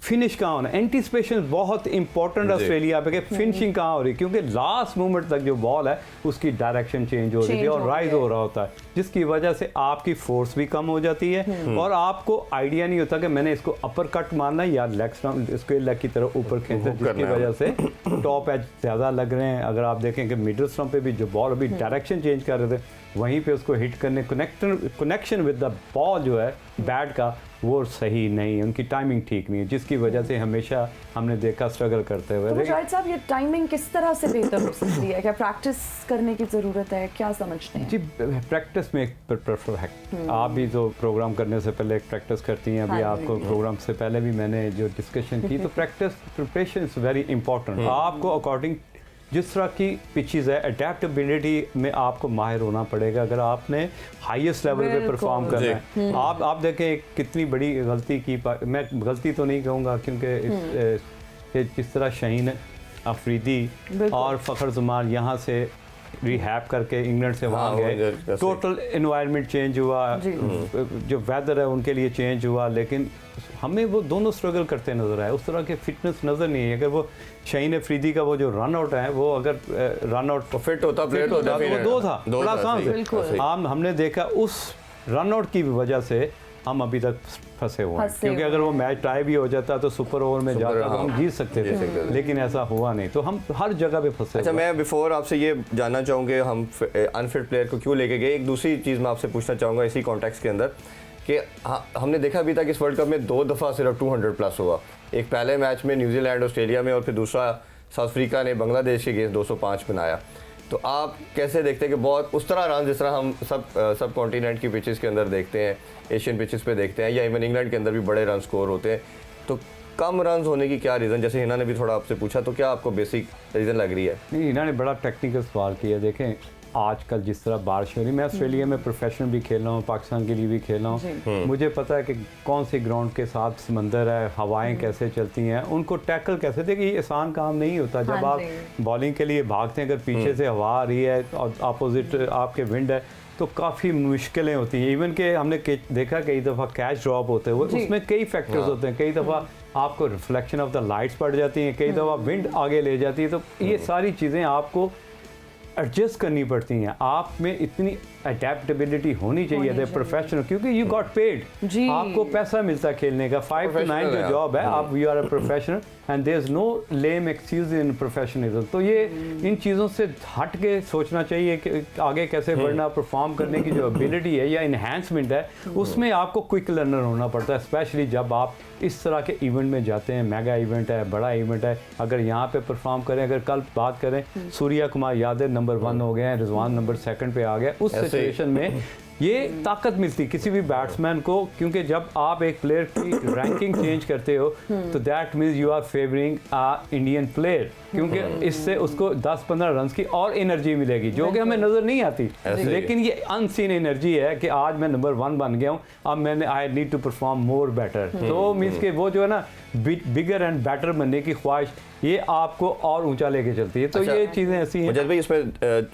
फिनिश कहाँ होना। एंटीसिपेशन बहुत इंपॉर्टेंट ऑस्ट्रेलिया पे कि फिनिशिंग कहाँ हो रही, क्योंकि लास्ट मोमेंट तक जो बॉल है उसकी डायरेक्शन चेंज हो रही है और राइज हो रहा होता है, जिसकी वजह से आपकी फोर्स भी कम हो जाती है और आपको आइडिया नहीं होता कि मैंने इसको अपर कट मारना है या लेग स्टंप इसके लेग की तरफ ऊपर खींचना, जिसकी वजह से टॉप एज ज़्यादा लग रहे हैं। अगर आप देखें कि मिडल स्टंप पे भी जो बॉल अभी डायरेक्शन चेंज कर रहे थे, वहीं पे उसको हिट करने कनेक्शन विद द बॉल जो है बैट का वो सही नहीं है, उनकी टाइमिंग ठीक नहीं है, जिसकी वजह से हमेशा हमने देखा स्ट्रगल करते हुए। तो मुजाहिद साहब, ये टाइमिंग किस तरह से बेहतर हो सकती है? क्या प्रैक्टिस करने की ज़रूरत है? क्या समझते हैं? जी, प्रैक्टिस में एक प्रेफर है। आप भी तो प्रोग्राम करने से पहले एक प्रैक्टिस करती हैं, अभी आपको प्रोग्राम से पहले भी मैंने जो डिस्कशन की, तो practice preparation is very important. आपको अकॉर्डिंग जिस तरह की पिचेस है, अडेप्टेबिलिटी में आपको माहिर होना पड़ेगा अगर आपने हाईएस्ट लेवल पे परफॉर्म करना है। आप देखें कितनी बड़ी गलती की, मैं गलती तो नहीं कहूँगा क्योंकि जिस तरह शाहीन अफरीदी और फ़खर जमान यहाँ से रिहैब करके इंग्लैंड से वहाँ गए, टोटल एनवायरनमेंट चेंज हुआ, जो वेदर है उनके लिए चेंज हुआ, लेकिन हमें वो दोनों स्ट्रगल करते नजर आए। उस तरह के फिटनेस नजर नहीं है। अगर वो शाहीन अफरीदी का वो जो रन आउट है, वो अगर रन आउट फिट होता प्लेयर तो वो दो था बड़ा आसान से। हमने देखा उस रन आउट की वजह से हम अभी तक फंसे हुए हैं, क्योंकि अगर वो मैच टाई भी हो जाता तो सुपर ओवर में जाता तो हम जीत सकते थे, लेकिन ऐसा हुआ नहीं, तो हम हर जगह पे फंसे। अच्छा, मैं बिफोर आपसे ये जानना चाहूँगा हम अनफिट प्लेयर को क्यों लेके गए। एक दूसरी चीज़ मैं आपसे पूछना चाहूँगा इसी कॉन्टेक्स्ट के अंदर कि हमने देखा अभी तक इस वर्ल्ड कप में 2 दफ़ा सिर्फ 200 प्लस हुआ। एक पहले मैच में न्यूजीलैंड ऑस्ट्रेलिया में, और फिर दूसरा साउथ अफ्रीका ने बांग्लादेश के अगेंस्ट 205 बनाया। तो आप कैसे देखते हैं कि बहुत उस तरह रन जिस तरह हम सब कॉन्टिनेंट की पिचेस के अंदर देखते हैं, एशियन पिचेस पे देखते हैं, या इवन इंग्लैंड के अंदर भी बड़े रन स्कोर होते हैं, तो कम रन होने की क्या रीज़न? जैसे हिना ने भी थोड़ा आपसे पूछा, तो क्या आपको बेसिक रीज़न लग रही है? नहीं, हिना ने बड़ा टेक्निकल सवाल किया। देखें, आजकल जिस तरह बारिश हो रही, मैं ऑस्ट्रेलिया में प्रोफेशनल भी खेल रहा हूँ, पाकिस्तान के लिए भी खेल रहा हूँ, मुझे पता है कि कौन सी ग्राउंड के साथ समंदर है, हवाएं कैसे चलती हैं, उनको टैकल कैसे। देखिए, ये आसान काम नहीं होता। जब आप बॉलिंग के लिए भागते हैं, अगर पीछे से हवा आ रही है और अपोजिट आपके विंड है, तो काफ़ी मुश्किलें होती हैं। इवन के हमने देखा कई दफ़ा कैच ड्रॉप होते हुए, उसमें कई फैक्टर्स होते हैं। कई दफ़ा आपको रिफ्लेक्शन ऑफ द लाइट्स पड़ जाती हैं, कई दफ़ा विंड आगे ले जाती है, तो ये सारी चीज़ें आपको एडजस्ट करनी पड़ती हैं। आप में इतनी अडेप्टेबिलिटी होनी चाहिए एज ए प्रोफेशनल, क्योंकि यू गॉट पेड, आपको पैसा मिलता है खेलने का। 5 to 9 जो जॉब है, आप you are a professional and there is no lame excuse in professionalism. तो ये इन चीज़ों से हट के सोचना चाहिए कि आगे कैसे बढ़ना, परफॉर्म करने की जो एबिलिटी है या इन्हांसमेंट है, उसमें आपको क्विक लर्नर होना पड़ता है, स्पेशली जब आप इस तरह के इवेंट में जाते हैं। मेगा इवेंट है, बड़ा इवेंट है, अगर यहाँ पे परफॉर्म करें, अगर कल बात करें, सूर्या कुमार यादव नंबर 1 हो गए हैं, रिजवान नंबर 2 पे आ गया, उस सिचुएशन में ये ताकत मिलती किसी भी बैट्समैन को, क्योंकि जब आप एक प्लेयर की रैंकिंग चेंज करते हो तो that means you are favouring a Indian player, क्योंकि इससे उसको 10-15 रन की और एनर्जी मिलेगी, जो कि हमें नजर नहीं आती, लेकिन ये अनसीन एनर्जी है कि आज मैं नंबर 1 बन गया हूँ, अब मैंने I need to perform more better. तो मीन्स के वो जो है ना बिगर एंड बेटर बनने की ख्वाहिश, ये आपको और ऊंचा लेके चलती है। तो ये चीज़ें ऐसी हैं। मुझे भाई इसमें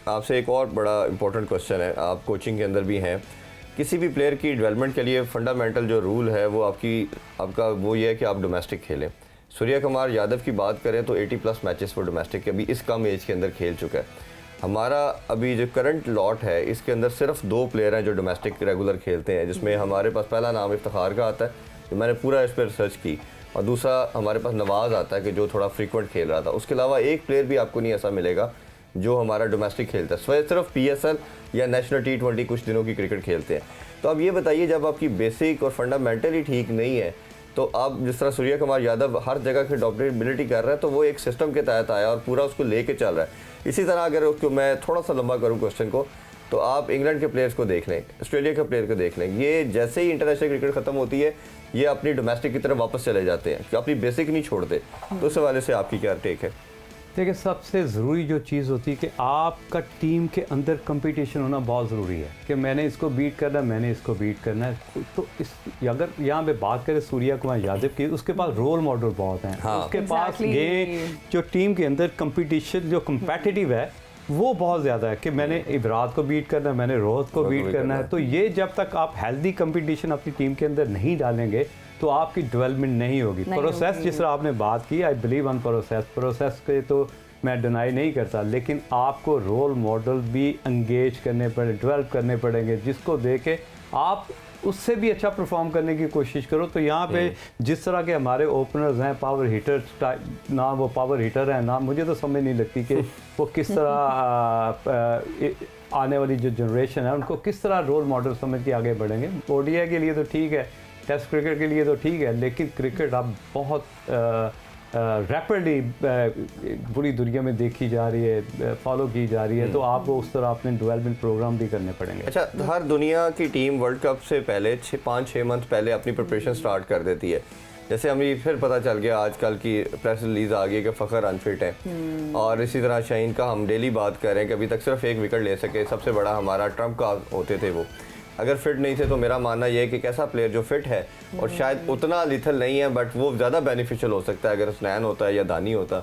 आपसे एक और बड़ा इंपॉर्टेंट क्वेश्चन है, आप कोचिंग के अंदर भी हैं, किसी भी प्लेयर की डेवलपमेंट के लिए फंडामेंटल जो रूल है वो आपका वो ये है कि आप डोमेस्टिक खेलें। सूर्या कुमार यादव की बात करें तो 80+ मैचेस वो डोमेस्टिक के अभी इस कम एज के अंदर खेल चुका है। हमारा अभी जो करंट लॉट है इसके अंदर सिर्फ 2 प्लेयर हैं जो डोमेस्टिक रेगुलर खेलते हैं, जिसमें हमारे पास पहला नाम इफ्तिखार का आता है, जो मैंने पूरा इस पर रिसर्च की, और दूसरा हमारे पास नवाज़ आता है कि जो थोड़ा फ्रीक्वेंट खेल रहा था। उसके अलावा एक प्लेयर भी आपको नहीं ऐसा मिलेगा जो हमारा डोमेस्टिक खेलता है, सिर्फ PSL या नेशनल T20 कुछ दिनों की क्रिकेट खेलते हैं। तो अब ये बताइए, जब आपकी बेसिक और फंडामेंटली ठीक नहीं है तो आप जिस तरह सूर्या कुमार यादव हर जगह की डॉक्टरेबिलिटी कर रहा है, तो वो एक सिस्टम के तहत आया और पूरा उसको लेके चल रहा है। इसी तरह अगर उसको मैं थोड़ा सा लंबा करूँ क्वेश्चन को, तो आप इंग्लैंड के प्लेयर्स को देख लें, ऑस्ट्रेलिया के प्लेयर को देख लें, ये जैसे ही इंटरनेशनल क्रिकेट खत्म होती है ये अपनी डोमेस्टिक की तरफ वापस चले जाते हैं, अपनी बेसिक नहीं छोड़ते। तो उस हवाले से आपकी क्या टेक है? देखिए, सबसे ज़रूरी जो चीज़ होती है कि आपका टीम के अंदर कंपटीशन होना बहुत ज़रूरी है कि मैंने इसको बीट करना है, मैंने इसको बीट करना है। तो इस अगर यहाँ पे बात करें सूर्या कुमार यादव की, उसके पास रोल मॉडल बहुत हैं। हाँ। उसके पास ये जो टीम के अंदर कंपटीशन जो कंपेटिटिव है वो बहुत ज़्यादा है कि मैंने विराट को बीट करना है, मैंने रोहित को बीट करना है। तो ये जब तक आप हेल्दी कंपटीशन अपनी टीम के अंदर नहीं डालेंगे तो आपकी डेवलपमेंट नहीं होगी। प्रोसेस जिस तरह आपने बात की, आई बिलीव ऑन प्रोसेस के तो मैं डिनाई नहीं करता, लेकिन आपको रोल मॉडल भी एंगेज करने पड़े, डेवलप करने पड़ेंगे, जिसको देके आप उससे भी अच्छा परफॉर्म करने की कोशिश करो। तो यहाँ पे जिस तरह के हमारे ओपनर्स हैं, पावर हीटर्स, ना वो पावर हीटर हैं, ना मुझे तो समझ नहीं लगती कि वो किस तरह आने वाली जो जनरेशन है उनको किस तरह रोल मॉडल समझ के आगे बढ़ेंगे। ODI के लिए तो ठीक है, टेस्ट क्रिकेट के लिए तो ठीक है, लेकिन क्रिकेट अब बहुत रैपिडली पूरी दुनिया में देखी जा रही है, फॉलो की जा रही है, तो आपको उस तरह अपने डेवलपमेंट प्रोग्राम भी करने पड़ेंगे। अच्छा, हर दुनिया की टीम वर्ल्ड कप से पहले 5-6 मंथ पहले अपनी प्रिपरेशन स्टार्ट कर देती है। जैसे हमें फिर पता चल गया आजकल की प्रेस रिलीज आ गई कि फ़खर अनफिट है, और इसी तरह शाहीन का हम डेली बात कर रहे हैं कि अभी तक सिर्फ 1 विकेट ले सके, सबसे बड़ा हमारा ट्रम्प का होते थे वो। अगर फिट नहीं थे तो मेरा मानना यह है कि कैसा प्लेयर जो फिट है और शायद उतना लिथल नहीं है बट वो ज़्यादा बेनिफिशियल हो सकता है अगर स्नैन होता है या दानी होता।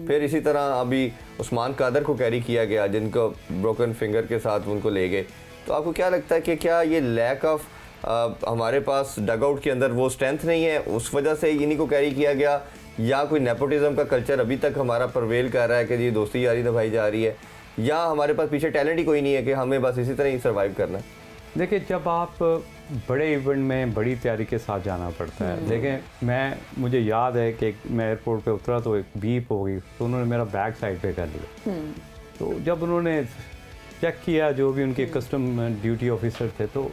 फिर इसी तरह अभी उस्मान कादर को कैरी किया गया, जिनको ब्रोकन फिंगर के साथ उनको ले गए। तो आपको क्या लगता है कि क्या ये लैक ऑफ हमारे पास डगआउट के अंदर वो स्ट्रेंथ नहीं है, उस वजह से इन्हीं को कैरी किया गया, या कोई नेपोटिज्म का कल्चर अभी तक हमारा प्रवेल कर रहा है कि ये दोस्ती यारी निभाई जा रही है, या हमारे पास पीछे टैलेंट ही कोई नहीं है कि हमें बस इसी तरह ही सर्वाइव करना है? देखिए, जब आप बड़े इवेंट में बड़ी तैयारी के साथ जाना पड़ता है। देखें, मुझे याद है कि मैं एयरपोर्ट पे उतरा तो एक बीप हो गई, तो उन्होंने मेरा बैग साइड पे कर लिया। तो जब उन्होंने चेक किया, जो भी उनके कस्टम ड्यूटी ऑफिसर थे, तो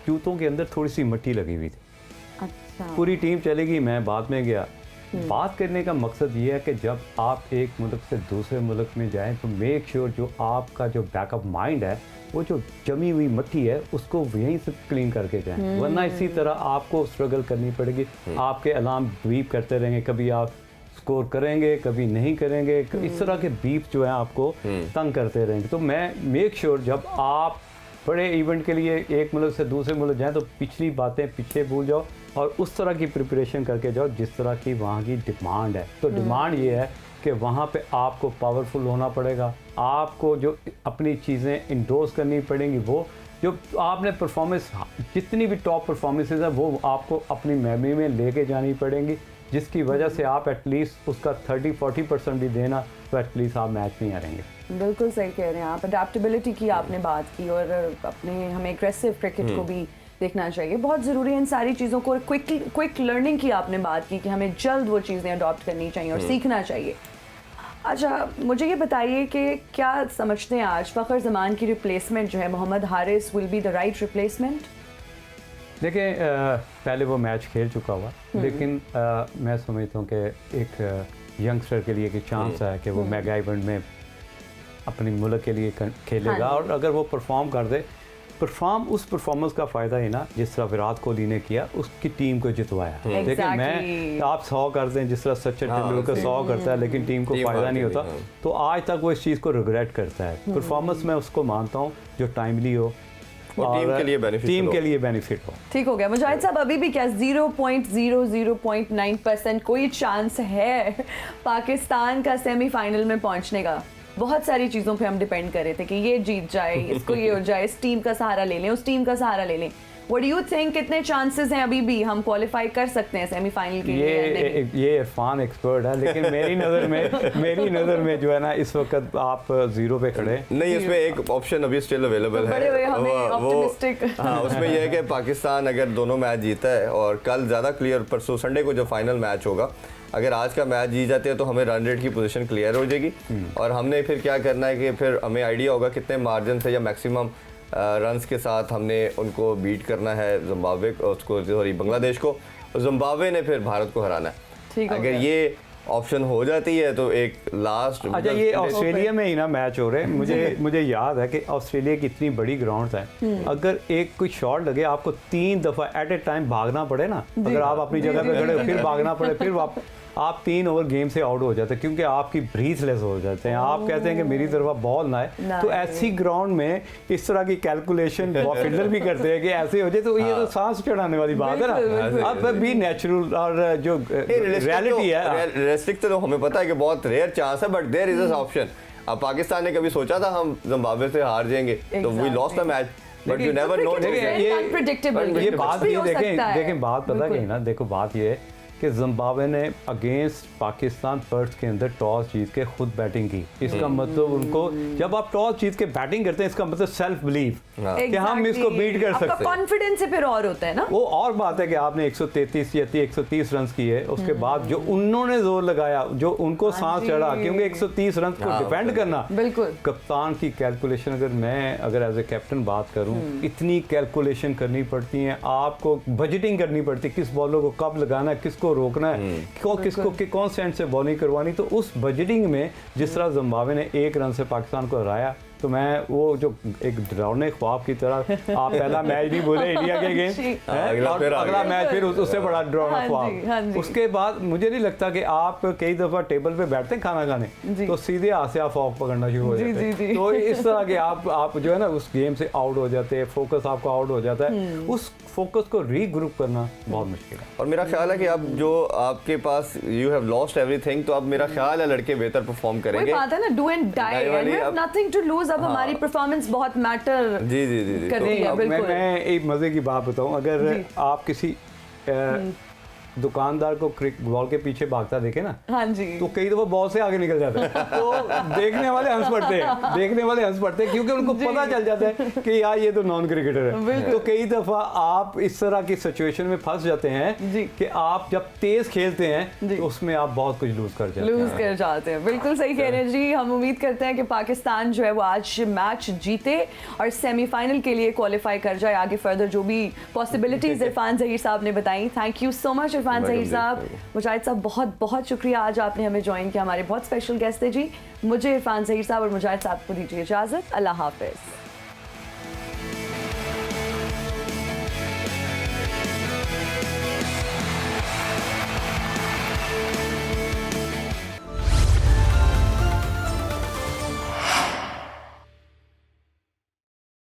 जूतों के अंदर थोड़ी सी मिट्टी लगी हुई थी। अच्छा। पूरी टीम चली गई, मैं बाद में गया। बात करने का मकसद ये है कि जब आप एक मुल्क से दूसरे मुल्क में जाएं तो मेक श्योर जो आपका जो बैकअप माइंड है, वो जो जमी हुई मिट्टी है उसको वहीं से क्लीन करके जाएं, वरना इसी तरह आपको स्ट्रगल करनी पड़ेगी। आपके अलार्म बीप करते रहेंगे, कभी आप स्कोर करेंगे, कभी नहीं करेंगे, इस तरह के बीप जो है आपको तंग करते रहेंगे। तो मैं मेक श्योर जब आप बड़े इवेंट के लिए एक मुल्क से दूसरे मुल्क जाएं तो पिछली बातें पीछे भूल जाओ और उस तरह की प्रिपरेशन करके जाओ जिस तरह की वहाँ की डिमांड है। तो डिमांड ये है कि वहाँ पे आपको पावरफुल होना पड़ेगा, आपको जो अपनी चीज़ें इंडोर्स करनी पड़ेंगी, वो जो आपने परफॉर्मेंस जितनी भी टॉप परफॉर्मेंसेज है वो आपको अपनी मेमोरी में लेके जानी पड़ेंगी, जिसकी वजह से आप एटलीस्ट उसका 30-40% भी देना तो एटलीस्ट आप मैच नहीं हारेंगे। बिल्कुल सही कह रहे हैं आप। अडेप्टेबिलिटी की आपने बात की और अपने हमें एग्रेसिव क्रिकेट को भी देखना चाहिए, बहुत ज़रूरी है इन सारी चीज़ों को। क्विक लर्निंग की आपने बात की कि हमें जल्द वो चीज़ें अडॉप्ट करनी चाहिए और सीखना चाहिए। अच्छा, मुझे ये बताइए कि क्या समझते हैं आज फ़खर ज़मान की रिप्लेसमेंट जो है Mohammad Haris will be the right replacement? देखिए, पहले वो मैच खेल चुका हुआ, लेकिन मैं समझता हूँ कि एक यंगस्टर के लिए एक चांस है कि वो मेगा इवेंट में अपने मुल्क के लिए खेलेगा। और अगर वो परफॉर्म कर दे, उस परफॉर्मेंस का फ़ायदा ही ना जिस तरह विराट कोहली ने किया, उसकी टीम को जितवाया। देखिए, मैं आप 100 कर दें जिस तरह सचिन तेंदुलकर 100 करता है लेकिन टीम को फ़ायदा नहीं होता, तो आज तक वो इस चीज़ को रिग्रेट करता है। परफॉर्मेंस मैं उसको मानता हूँ जो टाइमली हो और टीम के लिए बेनिफिट हो। ठीक हो गया मुजाहिद साहब, अभी भी क्या 0.009% कोई चांस है पाकिस्तान का सेमीफाइनल में पहुंचने का? बहुत सारी चीज़ों पे हम डिपेंड कर रहे थे कि ये जीत जाए, इसको ये हो जाए, इस टीम का सहारा ले लें, उस टीम का सहारा ले लें, व्हाट डू यू थिंक कितने चांसेस हैं अभी भी हम क्वालिफाई कर सकते हैं सेमीफाइनल के लिए या नहीं? ये इरफान एक्सपर्ट है, लेकिन मेरी नज़र में जो है ना इस वक्त आप 0 पे खड़े हैं। नहीं, इसमें एक ऑप्शन अभी स्टिल अवेलेबल है। बड़े हुए हमें ऑप्टिमिस्टिक। हाँ, उसमें यह है कि पाकिस्तान अगर दोनों मैच जीता है और कल ज़्यादा क्लियर, परसों संडे को जो फाइनल मैच होगा, अगर आज का मैच जीत जाते हैं तो हमें रन रेट की पोजीशन क्लियर हो जाएगी। और हमने फिर क्या करना है कि फिर हमें आइडिया होगा कितने मार्जिन से या मैक्सिमम रन्स के साथ हमने उनको बीट करना है, जिम्बाब्वे उसको, सॉरी बांग्लादेश को। जिम्बाब्वे ने फिर भारत को हराना है। अगर ये ऑप्शन हो जाती है तो एक लास्ट, अच्छा ये ऑस्ट्रेलिया में ही ना मैच हो रहे हैं, मुझे याद है कि ऑस्ट्रेलिया की इतनी बड़ी ग्राउंड है, अगर एक कोई शॉट लगे आपको 3 दफा एट ए टाइम भागना पड़े ना, अगर आप अपनी जगह पे खड़े हो फिर भागना पड़े, फिर आप 3 ओवर गेम से आउट हो जाते हैं क्योंकि आपकी ब्रीथलेस हो जाते हैं। आप कहते हैं कि मेरी तरफ बॉल ना आए, तो ऐसी ग्राउंड में इस तरह की कैलकुलेशन फील्डर भी करते हैं कि ऐसे हो जाए, तो ये तो सांस चढ़ाने वाली बात है ना। अब भी नेचुरल और जो रियलिटी है, रियलिस्टिक तो हमें पता है कि बहुत रेयर चांस है, but there is a option. अब पाकिस्तान ने कभी सोचा था हम जिम्बाब्वे से हार जाएंगे, तो we lost the match, but you never know. ये बात ये देखें बात पता क्या है ना, देखो बात ये है कि जिम्बाब्वे ने अगेंस्ट पाकिस्तान पर्थ के अंदर टॉस जीत के खुद बैटिंग की। इसका मतलब उनको, जब आप टॉस जीत के बैटिंग करते हैं, इसका मतलब सेल्फ बिलीव कि हम इसको बीट कर सकते हैं। कॉन्फिडेंस से फिर और होता है ना। वो और बात है कि आपने 133 या 130 रन किए, उसके बाद जो उन्होंने जोर लगाया, जो उनको सांस चढ़ा, क्योंकि 130 रन को डिफेंड करना, बिल्कुल कप्तान की कैलकुलेशन, अगर एज ए कैप्टन बात करूं, इतनी कैलकुलेशन करनी पड़ती है, आपको बजटिंग करनी पड़ती है, किस बॉलर को कब लगाना है, किसको रोकना है, किसको कौन से एंड से बॉलिंग करवानी। तो उस बजटिंग में जिस तरह जिम्बाब्वे ने 1 रन से पाकिस्तान को हराया, तो मैं वो जो एक डरावने ख्वाब की तरह, आप पहला मैच भी बोले इंडिया के अगेंस्ट, अगला मैच फिर उससे बड़ा डरावना ख्वाब। उसके बाद मुझे नहीं लगता कि आप कई दफा टेबल पे बैठते हैं खाना खाने, तो सीधे हाथ से आप फॉग पकड़ना शुरू हो जाते हैं। तो इस तरह के आप जो है ना उस गेम से आउट हो जाते हैं, फोकस आपका आउट हो जाता है, उस फोकस को रीग्रुप करना बहुत मुश्किल है। और मेरा ख्याल है कि अब जो आपके पास, यू हैव लॉस्ट एवरीथिंग, तो अब मेरा ख्याल है लड़के बेहतर परफॉर्म करेंगे। बात है ना, do and die, and we have nothing to lose. अब हमारी परफॉर्मेंस बहुत मैटर जी करती है। बिल्कुल। मैं एक मजे की बात बताऊं, अगर आप किसी दुकानदार को बॉल के पीछे भागता देखे ना, हाँ जी, तो कई दफा बॉल से आगे निकल जाता है, तो देखने वाले हंस पड़ते हैं क्योंकि उनको पता चल जाता है कि यार ये तो नॉन क्रिकेटर है। तो कई दफा आप इस तरह की सिचुएशन में फंस जाते हैं कि आप जब तेज खेलते हैं तो उसमें आप बहुत कुछ लूज कर जाते हैं। बिल्कुल सही कह रहे हैं जी। हम उम्मीद करते हैं कि पाकिस्तान जो है वो आज मैच जीते और सेमीफाइनल के लिए क्वालिफाई कर जाए। आगे फर्दर जो भी पॉसिबिलिटीज इरफान ज़हीर साहब ने बताई। Thank you so much Irfan Zaheer साहब। मुजाहिद साहब बहुत बहुत शुक्रिया, आज आपने हमें ज्वाइन किया, हमारे बहुत स्पेशल गेस्ट थे जी। मुझे इरफान ज़हीर साहब और मुजाहिद साहब को दीजिए इजाज़त। अल्लाह हाफिज़।